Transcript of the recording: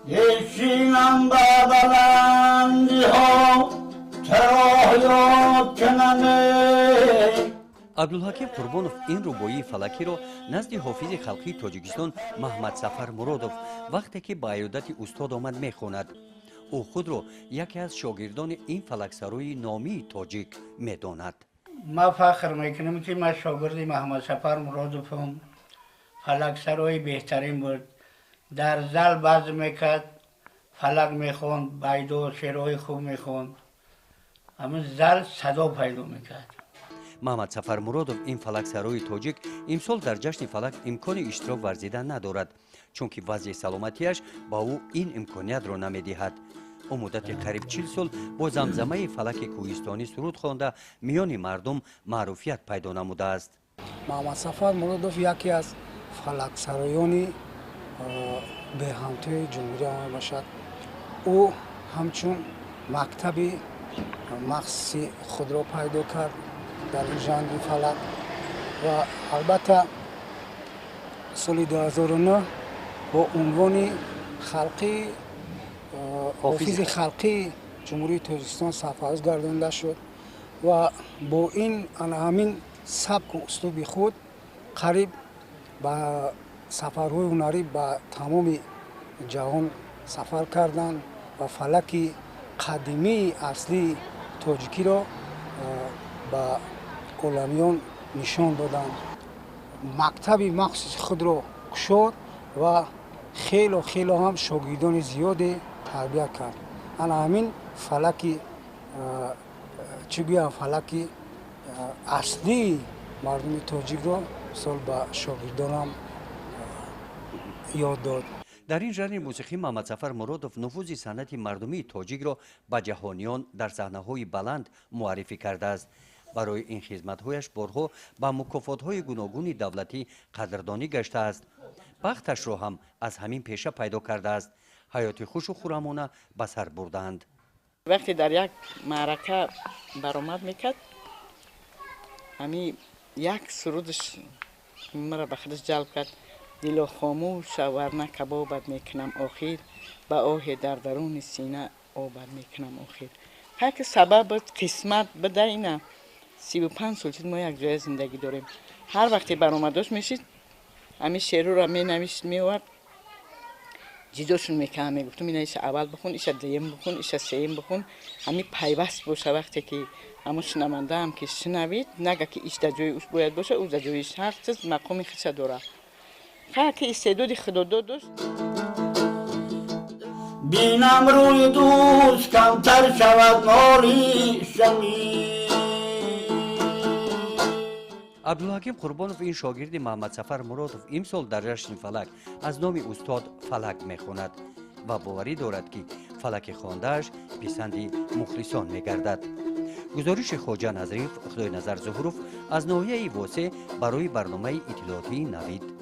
یشینم با بلندی ها تراحیات کننه. عبدالحکیم قربانов این ربایی فلکی را نزد حافظ خلقی تاجیکستان محمد سفر مرادов وقتی که با عیادت استاد آمد میخواند. او خود را یکی از شاگردان این فلکسرای نامی تاجیک میداند. ما فخر میکنم که من شاگرد محمد سفر مرادوفم. فلکسرای بهترین بود. در زل باز میکرد، فلک میخوند، بیدو شعرهای خوب میخوند. همون زل صدا پیدا میکرد. محمد سفر مرادов این فلکسرای تاجیک امسال در جشن فلک امکان اشتراک ورزیدن ندارد، چون که وضع سلامتیش با او این امکانیت را نمیدهد. او مدت قریب 40 سال با زمزمه فلک کوهستانی سرود خوانده میان مردم معروفیت پیدا نموده است. محمد سفر مرادов یکی از فلکسرایان به همتای جمهوری آمده باشد. او همچون مکتبی مخصوصی خود را پیدا کرد در این ژانر فلک و البته سال 2009 با عنوان خلقی حافظ خلقی جمهوری تاجیکستان سرفراز گردانده شد و با این همین سبک و اسلوب خود قریب با سفرهای هنری با تمام جهان سفر کردند و فلک قدیمی اصلی تاجیکی را با عالمیان نشان دادند. مکتبی مخصوص خود را گشود و خیلی هم شاگردان زیادی تربیت کرد. همین فلکی فلکی اصلی مردم تاجیک را سال با شاگردانم یاد داد. در این ژانر موسیقی محمد سفر مرادов نفوذ صنعت مردمی تاجیک را به جهانیان در صحنه‌های بلند معرفی کرده است. برای این خدمت‌هایش بارها با مکافات‌های گوناگون دولتی قدردانی گشته است. بختش را هم از همین پیشه پیدا کرده است. حیات خوش و خرمانه به سر بردند. وقتی در یک معرکه برآمد میکرد، همین یک سرودش مرا به خودش جلب کرد. دل خاموش ورنه کبابت میکنم آخر، به آه در درون سینه آبت میکنم آخر. هر که سبب قسمت بده اینه. 35 سال ما یک جای زندگی داریم. هر وقتی برآمدش میشید همین شعر را می نوشت میورد، جیجاشون میکنم میگفتم این ایش اول بخون، ایش دوم بخون، ایش سوم بخون. همین پیوست باشه وقتی که همون شنونده هم که شنوید نگه که ایش در جای اوش باید باشه، او در جایش هر چیز مقام خودش داره. هر که استعداد خدا داشت. بینم روی دوست کمتر شود مالی شمی. عبدالحکیم قربانov این شاگرد محمد سفر مرادov امسال در جشن فلک از نام استاد فلک میخواند و باوری دارد که فلک خوانده‌اش پسند مخلصان میگردد. گزارش خواجه نظریف خدای نظر ظهورov از ناحیه واسه برای برنامه اطلاعاتی نوید.